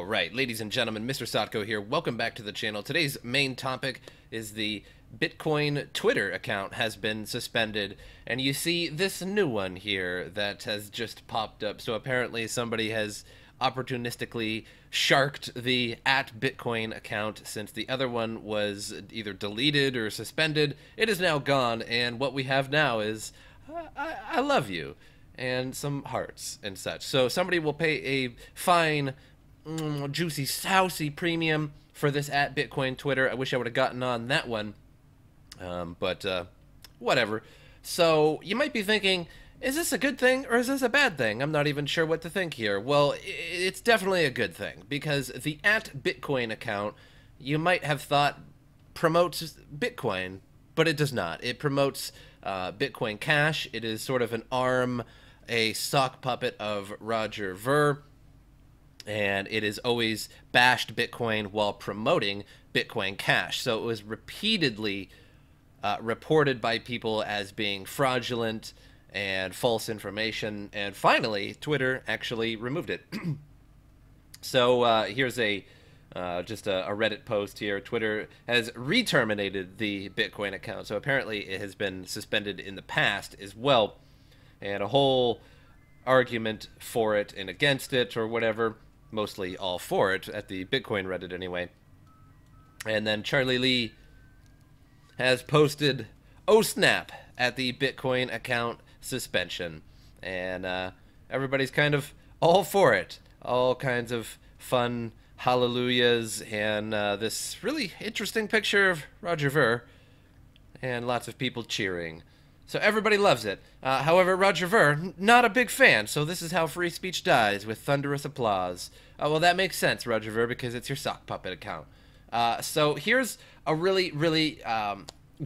Alright, ladies and gentlemen, MrSotko here. Welcome back to the channel. Today's main topic is the Bitcoin Twitter account has been suspended, and you see this new one here that has just popped up. So apparently somebody has opportunistically sharked the @Bitcoin account since the other one was either deleted or suspended. It is now gone, and what we have now is I love you and some hearts and such. So somebody will pay a fine, juicy, sousy premium for this @Bitcoin Twitter. I wish I would have gotten on that one, but whatever. So you might be thinking, is this a good thing or is this a bad thing? I'm not even sure what to think here. Well, it's definitely a good thing, because the @Bitcoin account, you might have thought, promotes Bitcoin, but it does not. It promotes Bitcoin Cash. It is sort of an arm, a sock puppet of Roger Ver, and it has always bashed Bitcoin while promoting Bitcoin Cash. So it was repeatedly reported by people as being fraudulent and false information, and finally Twitter actually removed it. So here's a just a Reddit post here. Twitter has re-terminated the Bitcoin account, so apparently it has been suspended in the past as well, and a whole argument for it and against it or whatever, mostly all for it at the Bitcoin Reddit anyway. And then Charlie Lee has posted, oh snap, at the Bitcoin account suspension, and everybody's kind of all for it. All kinds of fun hallelujahs and this really interesting picture of Roger Ver and lots of people cheering. So everybody loves it. However, Roger Ver, not a big fan, so this is how free speech dies, with thunderous applause. Well, that makes sense, Roger Ver, because it's your sock puppet account. So here's a really, really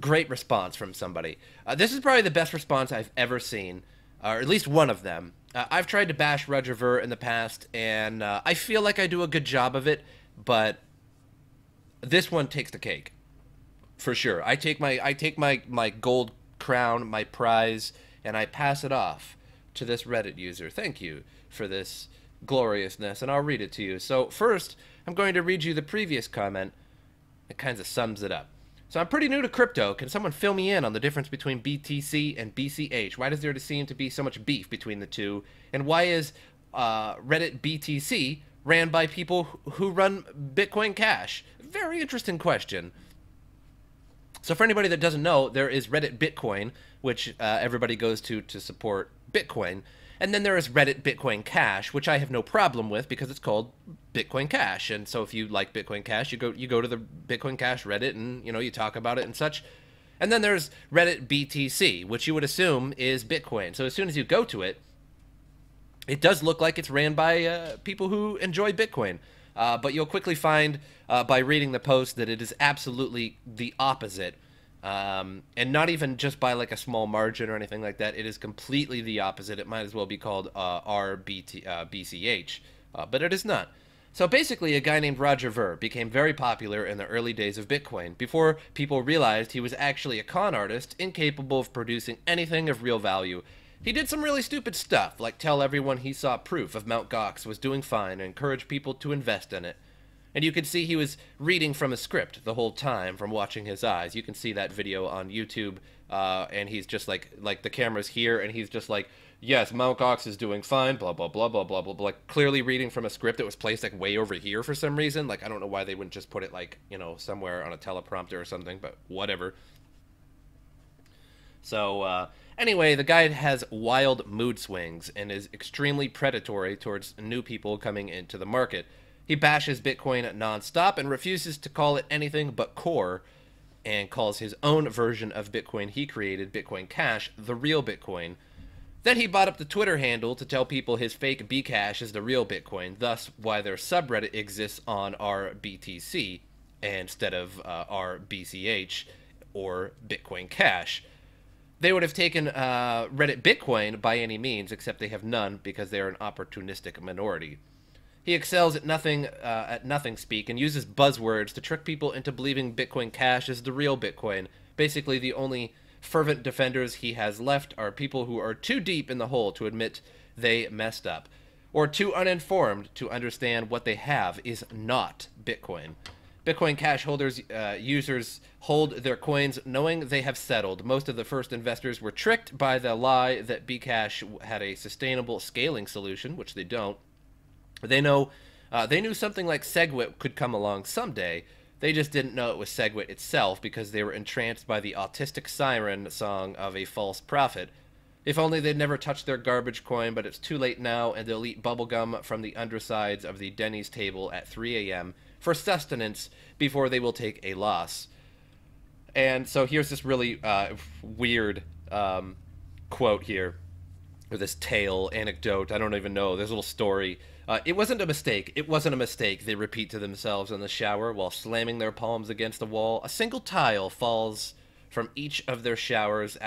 great response from somebody. This is probably the best response I've ever seen, or at least one of them. I've tried to bash Roger Ver in the past, and I feel like I do a good job of it, but this one takes the cake, for sure. I take my gold crown, my prize, and I pass it off to this Reddit user. Thank you for this gloriousness, and I'll read it to you. So first, I'm going to read you the previous comment. It kind of sums it up. So I'm pretty new to crypto. Can someone fill me in on the difference between BTC and BCH? Why does there seem to be so much beef between the two? And why is Reddit BTC ran by people who run Bitcoin Cash? Very interesting question. So for anybody that doesn't know, there is Reddit Bitcoin, which everybody goes to support Bitcoin. And then there is Reddit Bitcoin Cash, which I have no problem with because it's called Bitcoin Cash. And so if you like Bitcoin Cash, you go to the Bitcoin Cash Reddit and, you talk about it and such. And then there's Reddit BTC, which you would assume is Bitcoin. So as soon as you go to it, it does look like it's ran by people who enjoy Bitcoin. But you'll quickly find by reading the post that it is absolutely the opposite. And not even just by like a small margin or anything like that. It is completely the opposite. It might as well be called BCH, but it is not. So basically, a guy named Roger Ver became very popular in the early days of Bitcoin, before people realized he was actually a con artist, incapable of producing anything of real value. He did some really stupid stuff, like tell everyone he saw proof of Mt. Gox was doing fine and encourage people to invest in it. And you could see he was reading from a script the whole time from watching his eyes. You can see that video on YouTube, and he's just like the camera's here, and he's just like, yes, Mt. Gox is doing fine, blah, blah, blah, blah, blah, blah, blah, like clearly reading from a script that was placed like way over here for some reason. Like, I don't know why they wouldn't just put it like, somewhere on a teleprompter or something, but whatever. So, anyway, the guy has wild mood swings and is extremely predatory towards new people coming into the market. He bashes Bitcoin nonstop and refuses to call it anything but core, and calls his own version of Bitcoin he created, Bitcoin Cash, the real Bitcoin. Then he bought up the Twitter handle to tell people his fake Bcash is the real Bitcoin, thus why their subreddit exists on r/BTC instead of r/BCH or Bitcoin Cash. They would have taken Reddit Bitcoin by any means, except they have none because they are an opportunistic minority. He excels at nothing speak and uses buzzwords to trick people into believing Bitcoin Cash is the real Bitcoin. Basically, the only fervent defenders he has left are people who are too deep in the hole to admit they messed up. or too uninformed to understand what they have is not Bitcoin. Bitcoin Cash holders users hold their coins knowing they have settled. Most of the first investors were tricked by the lie that Bcash had a sustainable scaling solution, which they don't. They knew something like SegWit could come along someday. They just didn't know it was SegWit itself because they were entranced by the autistic siren song of a false prophet. If only they'd never touched their garbage coin, but it's too late now, and they'll eat bubblegum from the undersides of the Denny's table at 3 a.m. for sustenance before they will take a loss. And so here's this really weird quote here, or this tale, anecdote, I don't even know, this little story. It wasn't a mistake. It wasn't a mistake, they repeat to themselves in the shower while slamming their palms against the wall. A single tile falls from each of their showers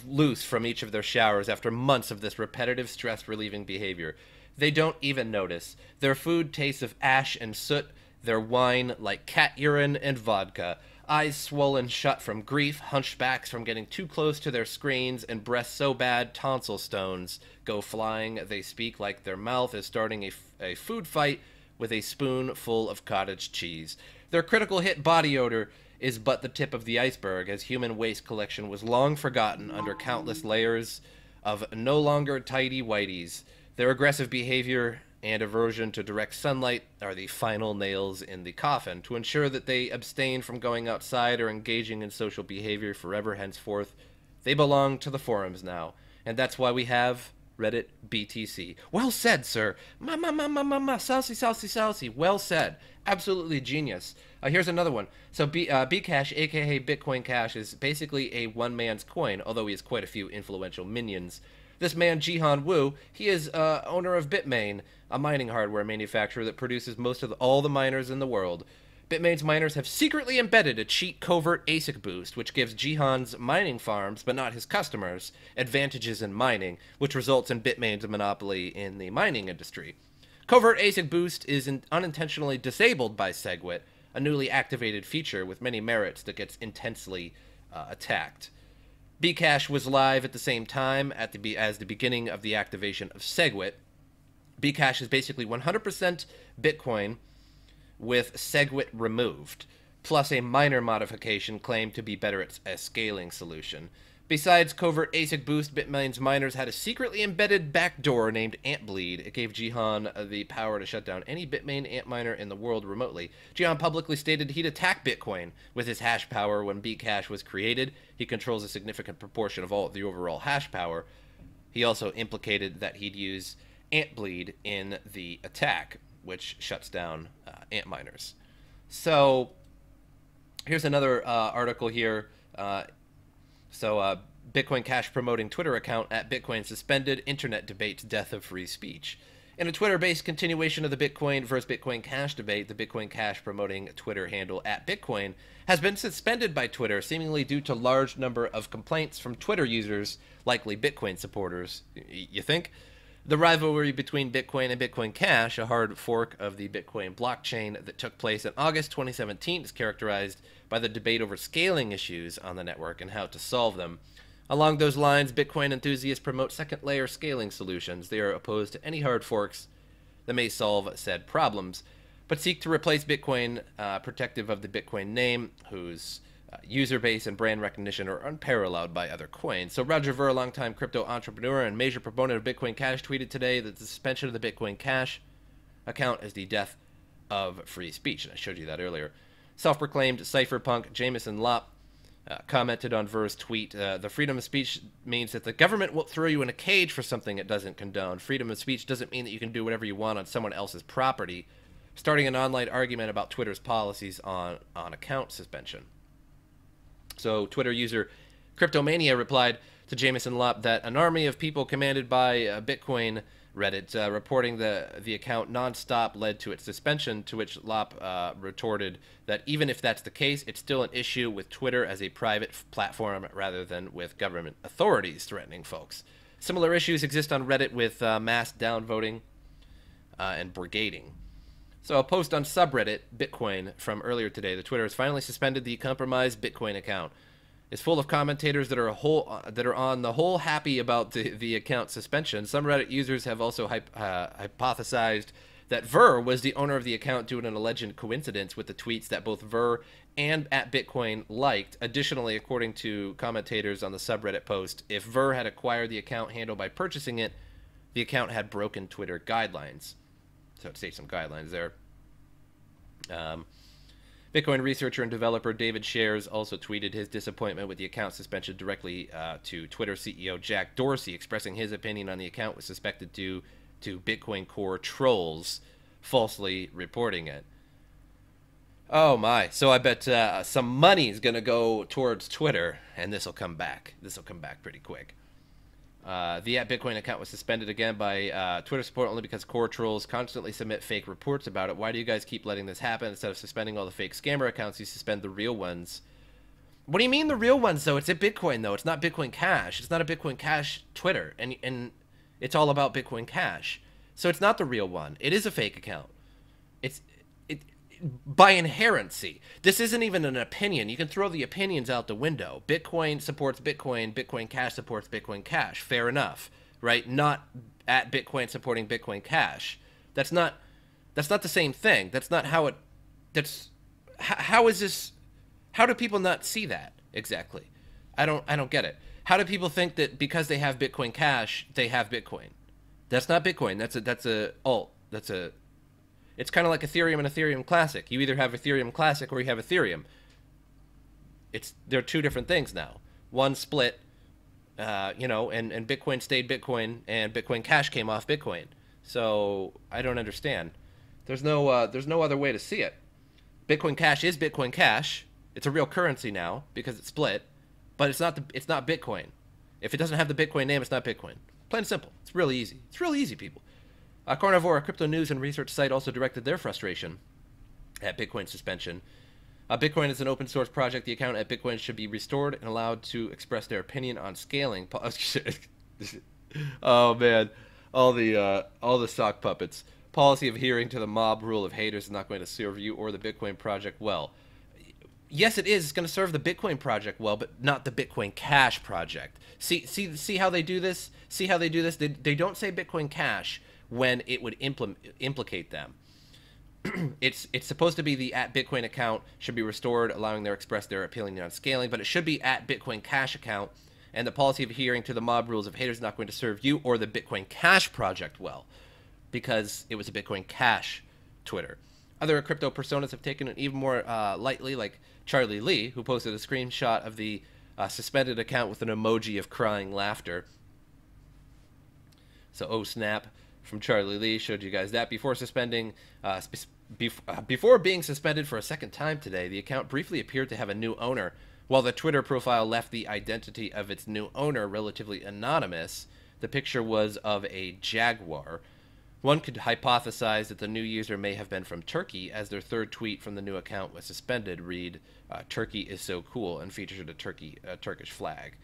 loose from each of their showers after months of this repetitive stress-relieving behavior. They don't even notice. Their food tastes of ash and soot, their wine like cat urine and vodka. Eyes swollen shut from grief, hunchbacks from getting too close to their screens, and breasts so bad tonsil stones go flying. They speak like their mouth is starting a food fight with a spoon full of cottage cheese. Their critical hit body odor is but the tip of the iceberg, as human waste collection was long forgotten under countless layers of no longer tidy-whities. Their aggressive behavior and aversion to direct sunlight are the final nails in the coffin. To ensure that they abstain from going outside or engaging in social behavior forever henceforth, they belong to the forums now. And that's why we have Reddit BTC. Well said, sir. Saucy. Well said. Absolutely genius. Here's another one. So Bcash, aka Bitcoin Cash, is basically a one-man's coin, although he has quite a few influential minions. This man, Jihan Wu, he is owner of Bitmain, a mining hardware manufacturer that produces most of all the miners in the world. Bitmain's miners have secretly embedded a cheat covert ASIC boost, which gives Jihan's mining farms, but not his customers, advantages in mining, which results in Bitmain's monopoly in the mining industry. Covert ASIC boost is unintentionally disabled by SegWit, a newly activated feature with many merits that gets intensely attacked. Bcash was live at the same time as the beginning of the activation of SegWit. Bcash is basically 100% Bitcoin with SegWit removed, plus a minor modification claimed to be better at a scaling solution. Besides covert ASIC boost, Bitmain's miners had a secretly embedded backdoor named Antbleed. It gave Jihan the power to shut down any Bitmain ant miner in the world remotely. Jihan publicly stated he'd attack Bitcoin with his hash power when Bcash was created. He controls a significant proportion of all the overall hash power. He also implicated that he'd use Antbleed in the attack, which shuts down ant miners. So here's another article here. Bitcoin Cash promoting Twitter account at Bitcoin suspended. Internet debates death of free speech. In a Twitter-based continuation of the Bitcoin versus Bitcoin Cash debate, the Bitcoin Cash promoting Twitter handle at Bitcoin has been suspended by Twitter, seemingly due to large number of complaints from Twitter users, likely Bitcoin supporters. You think? The rivalry between Bitcoin and Bitcoin Cash, a hard fork of the Bitcoin blockchain that took place in August 2017, is characterized by the debate over scaling issues on the network and how to solve them. Along those lines, Bitcoin enthusiasts promote second-layer scaling solutions. They are opposed to any hard forks that may solve said problems, but seek to replace Bitcoin, protective of the Bitcoin name, whose user base and brand recognition are unparalleled by other coins. So Roger Ver, a longtime crypto entrepreneur and major proponent of Bitcoin Cash, tweeted today that the suspension of the Bitcoin Cash account is the death of free speech. And I showed you that earlier. Self-proclaimed cypherpunk Jameson Lopp commented on Ver's tweet, the freedom of speech means that the government won't throw you in a cage for something it doesn't condone. Freedom of speech doesn't mean that you can do whatever you want on someone else's property, starting an online argument about Twitter's policies on account suspension. So Twitter user Cryptomania replied to Jameson Lopp that an army of people commanded by Bitcoin Reddit reporting the account nonstop led to its suspension, to which Lopp retorted that even if that's the case, it's still an issue with Twitter as a private platform rather than with government authorities threatening folks. Similar issues exist on Reddit with mass downvoting and brigading. So a post on subreddit Bitcoin from earlier today, the Twitter has finally suspended the compromised Bitcoin account. is full of commentators that are on the whole happy about the account suspension. Some Reddit users have also hypothesized that Ver was the owner of the account due to an alleged coincidence with the tweets that both Ver and @Bitcoin liked. Additionally, according to commentators on the subreddit post, if Ver had acquired the account handle by purchasing it, the account had broken Twitter guidelines. So it states some guidelines there. Bitcoin researcher and developer David Shares also tweeted his disappointment with the account suspension directly to Twitter CEO Jack Dorsey, expressing his opinion on the account was suspected due to Bitcoin Core trolls falsely reporting it. Oh my. So I bet some money is going to go towards Twitter, and this will come back. This will come back pretty quick. The @Bitcoin account was suspended again by Twitter support only because core trolls constantly submit fake reports about it. Why do you guys keep letting this happen? Instead of suspending all the fake scammer accounts, you suspend the real ones. What do you mean the real ones, though? It's Bitcoin, though. It's not Bitcoin Cash. It's not a Bitcoin Cash Twitter, and it's all about Bitcoin Cash. So it's not the real one. It is a fake account. It by inherency. This isn't even an opinion. You can throw the opinions out the window. Bitcoin supports Bitcoin. Bitcoin Cash supports Bitcoin Cash. Fair enough, right? Not @Bitcoin supporting Bitcoin Cash. That's not the same thing. That's not how it. How is this? How do people not see that exactly? I don't get it. How do people think that because they have Bitcoin Cash, they have Bitcoin? That's not Bitcoin. That's a alt. It's kind of like Ethereum and Ethereum Classic. You either have Ethereum Classic or you have Ethereum. They're two different things now. One split, and Bitcoin stayed Bitcoin, and Bitcoin Cash came off Bitcoin. So I don't understand. There's no other way to see it. Bitcoin Cash is Bitcoin Cash. It's a real currency now because it's split, but it's not Bitcoin. If it doesn't have the Bitcoin name, it's not Bitcoin. Plain and simple. It's really easy. It's really easy, people. Carnivore, a crypto news and research site, also directed their frustration at Bitcoin suspension. Bitcoin is an open source project. The account at Bitcoin should be restored and allowed to express their opinion on scaling. Oh man, all the sock puppets. Policy of adhering to the mob rule of haters is not going to serve you or the Bitcoin project well. Yes, it is. It's going to serve the Bitcoin project well, but not the Bitcoin Cash project. See how they do this? See how they do this? They don't say Bitcoin Cash when it would implicate them. It's supposed to be the @Bitcoin account should be restored, allowing them to express their opinion on scaling, but it should be @Bitcoin Cash account, and the policy of adhering to the mob rules of haters is not going to serve you or the Bitcoin Cash project well, because it was a Bitcoin Cash Twitter. Other crypto personas have taken it even more lightly, like Charlie Lee, who posted a screenshot of the suspended account with an emoji of crying laughter. So, oh snap, from Charlie Lee showed you guys that. Before being suspended for a second time today, the account briefly appeared to have a new owner. While the Twitter profile left the identity of its new owner relatively anonymous, the picture was of a jaguar. One could hypothesize that the new user may have been from Turkey, as their third tweet from the new account was suspended. Read, "Turkey is so cool," and featured a Turkish flag.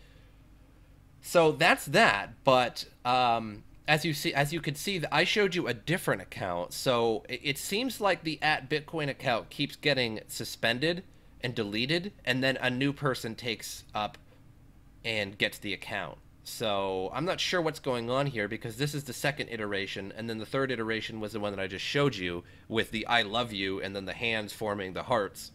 So that's that. But as you could see, I showed you a different account. So it seems like the @Bitcoin account keeps getting suspended and deleted, and then a new person takes up and gets the account. So I'm not sure what's going on here, because this is the second iteration, and then the third iteration was the one that I just showed you with the "I love you" and then the hands forming the hearts.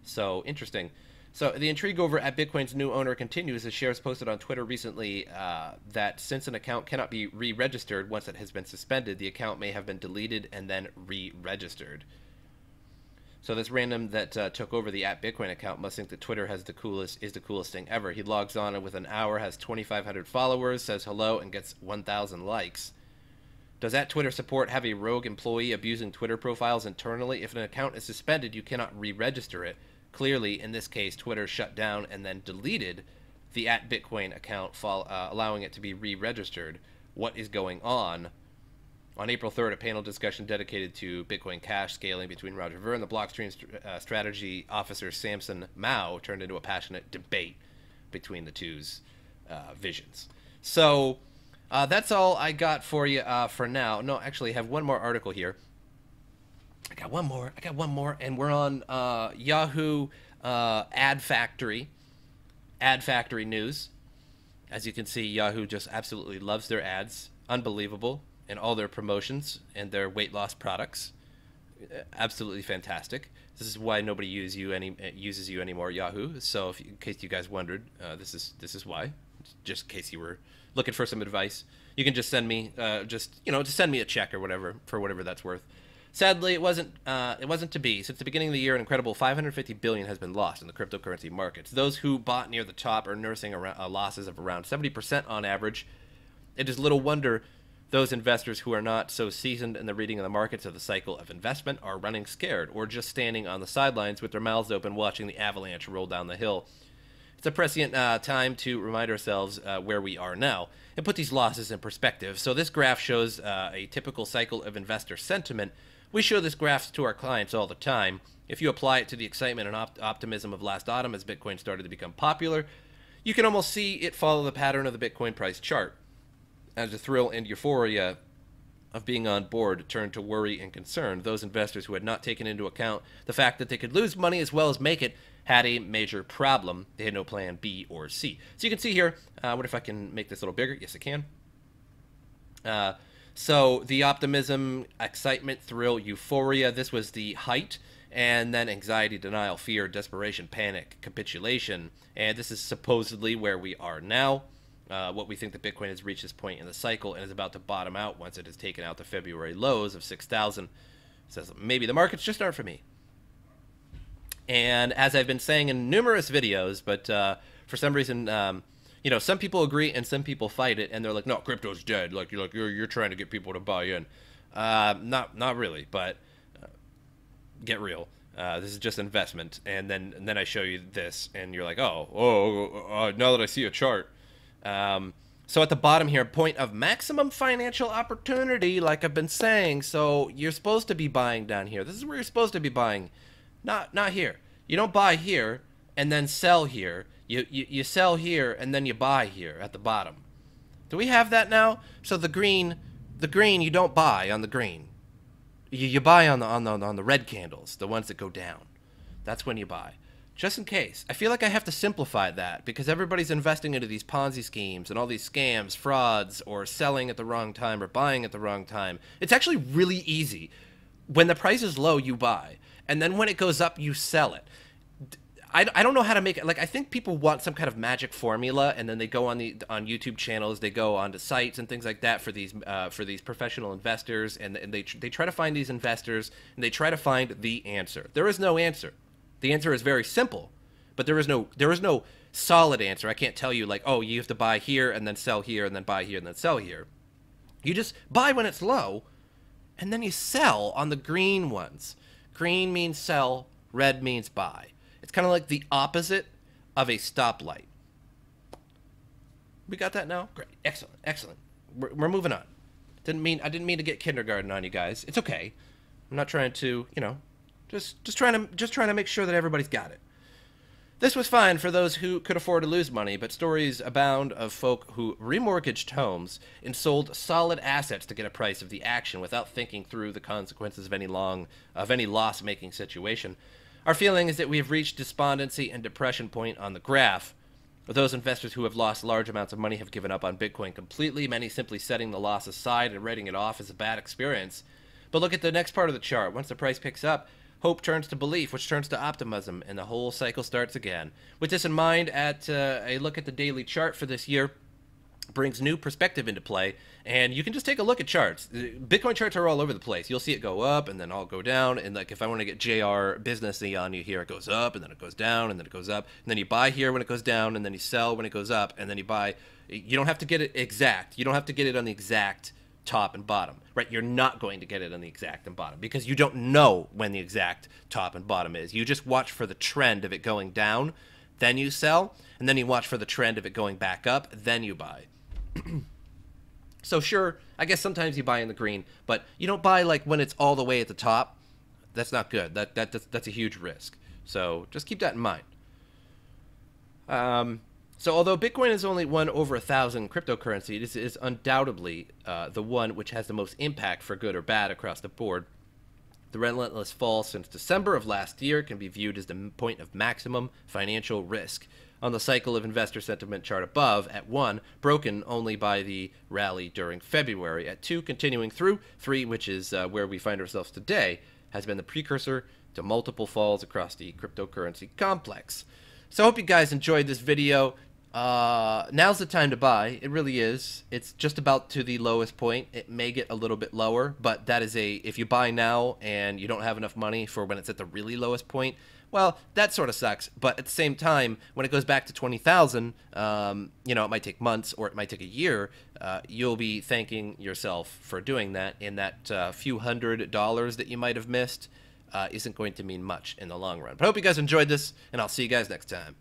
So interesting. So the intrigue over @Bitcoin's new owner continues, as Shares posted on Twitter recently that since an account cannot be re-registered once it has been suspended, the account may have been deleted and then re-registered. So this random that took over the @Bitcoin account must think that Twitter is the coolest thing ever. He logs on with an hour, has 2,500 followers, says hello, and gets 1,000 likes. Does @Twitter support have a rogue employee abusing Twitter profiles internally? If an account is suspended, you cannot re-register it. Clearly, in this case, Twitter shut down and then deleted the @Bitcoin account, allowing it to be re-registered. What is going on? On April 3rd, a panel discussion dedicated to Bitcoin Cash scaling between Roger Ver and the Blockstream strategy officer Samson Mao turned into a passionate debate between the two's visions. So that's all I got for you for now. No, actually, I have one more article here. I got one more, and we're on Yahoo ad factory news. As you can see, Yahoo just absolutely loves their ads. Unbelievable. And all their promotions and their weight loss products. Absolutely fantastic. This is why nobody uses you anymore, Yahoo. So, in case you guys wondered, this is why. Just in case you were looking for some advice, you can just send me just send me a check or whatever for whatever that's worth. Sadly, it wasn't to be. Since the beginning of the year, an incredible $550 billion has been lost in the cryptocurrency markets. Those who bought near the top are nursing losses of around 70% on average. It is little wonder those investors who are not so seasoned in the reading of the markets of the cycle of investment are running scared or just standing on the sidelines with their mouths open watching the avalanche roll down the hill. It's a prescient time to remind ourselves where we are now and put these losses in perspective. So this graph shows a typical cycle of investor sentiment. We show this graph to our clients all the time. If you apply it to the excitement and optimism of last autumn as Bitcoin started to become popular, you can almost see it follow the pattern of the Bitcoin price chart. As the thrill and euphoria of being on board turned to worry and concern, those investors who had not taken into account the fact that they could lose money as well as make it had a major problem. They had no plan B or C. So you can see here, what if I can make this a little bigger? Yes, I can. So the optimism, excitement, thrill, euphoria, this was the height. And then anxiety, denial, fear, desperation, panic, capitulation. And this is supposedly where we are now. What we think that Bitcoin has reached this point in the cycle and is about to bottom out once it has taken out the February lows of 6,000. Says maybe the markets just aren't for me. And as I've been saying in numerous videos, but for some reason, some people agree and some people fight it, and they're like, "No, crypto's dead." Like you're trying to get people to buy in. Not really, but get real. This is just investment, and then I show you this, and you're like, oh, now that I see a chart. So at the bottom here, point of maximum financial opportunity, like I've been saying. So you're supposed to be buying down here. This is where you're supposed to be buying, not here. You don't buy here and then sell here. You sell here and then you buy here at the bottom. Do we have that now? So the green you don't buy on the green. You buy on the red candles, the ones that go down. That's when you buy. Just in case. I feel like I have to simplify that because everybody's investing into these Ponzi schemes and all these scams, frauds, or selling at the wrong time or buying at the wrong time. It's actually really easy. When the price is low, you buy. And then when it goes up, you sell it. I don't know how to make it. Like, I think people want some kind of magic formula, and then they go on YouTube channels, they go onto sites and things like that for these professional investors, and they try to find these investors, and they try to find the answer. There is no answer. The answer is very simple, but there is no solid answer. I can't tell you like, oh, you have to buy here and then sell here and then buy here and then sell here. You just buy when it's low, and then you sell on the green ones. Green means sell, red means buy. It's kind of like the opposite of a stoplight. We got that now? Great. Excellent. Excellent. We're moving on. I didn't mean to get kindergarten on you guys. It's okay. I'm not trying to, just trying to make sure that everybody's got it. This was fine for those who could afford to lose money, but stories abound of folk who remortgaged homes and sold solid assets to get a price of the action without thinking through the consequences of any loss-making situation. Our feeling is that we have reached despondency and depression point on the graph. Those investors who have lost large amounts of money have given up on Bitcoin completely, many simply setting the loss aside and writing it off as a bad experience. But look at the next part of the chart. Once the price picks up, hope turns to belief, which turns to optimism, and the whole cycle starts again. With this in mind, a look at the daily chart for this year brings new perspective into play, and you can just take a look at charts. Bitcoin charts are all over the place. You'll see it go up, and then all go down, and like if I want to get JR businessy on you here, it goes up, and then it goes down, and then it goes up, and then you buy here when it goes down, and then you sell when it goes up, and then you buy. You don't have to get it exact. You don't have to get it on the exact top and bottom, right? You're not going to get it on the exact and bottom because you don't know when the exact top and bottom is. You just watch for the trend of it going down, then you sell, and then you watch for the trend of it going back up, then you buy. So sure, I guess sometimes you buy in the green, but you don't buy like when it's all the way at the top. That's not good. That's a huge risk. So just keep that in mind. So although Bitcoin is only one over 1,000 cryptocurrency, it is undoubtedly the one which has the most impact for good or bad across the board. The relentless fall since December of last year can be viewed as the point of maximum financial risk. On the cycle of investor sentiment chart above, at 1, broken only by the rally during February, at 2, continuing through, 3, which is where we find ourselves today, has been the precursor to multiple falls across the cryptocurrency complex. So I hope you guys enjoyed this video. Now's the time to buy. It really is. It's just about to the lowest point. It may get a little bit lower, but that is if you buy now and you don't have enough money for when it's at the really lowest point, well, that sort of sucks. But at the same time, when it goes back to 20,000, it might take months or it might take a year. You'll be thanking yourself for doing that, and that few $100 that you might have missed isn't going to mean much in the long run. But I hope you guys enjoyed this, and I'll see you guys next time.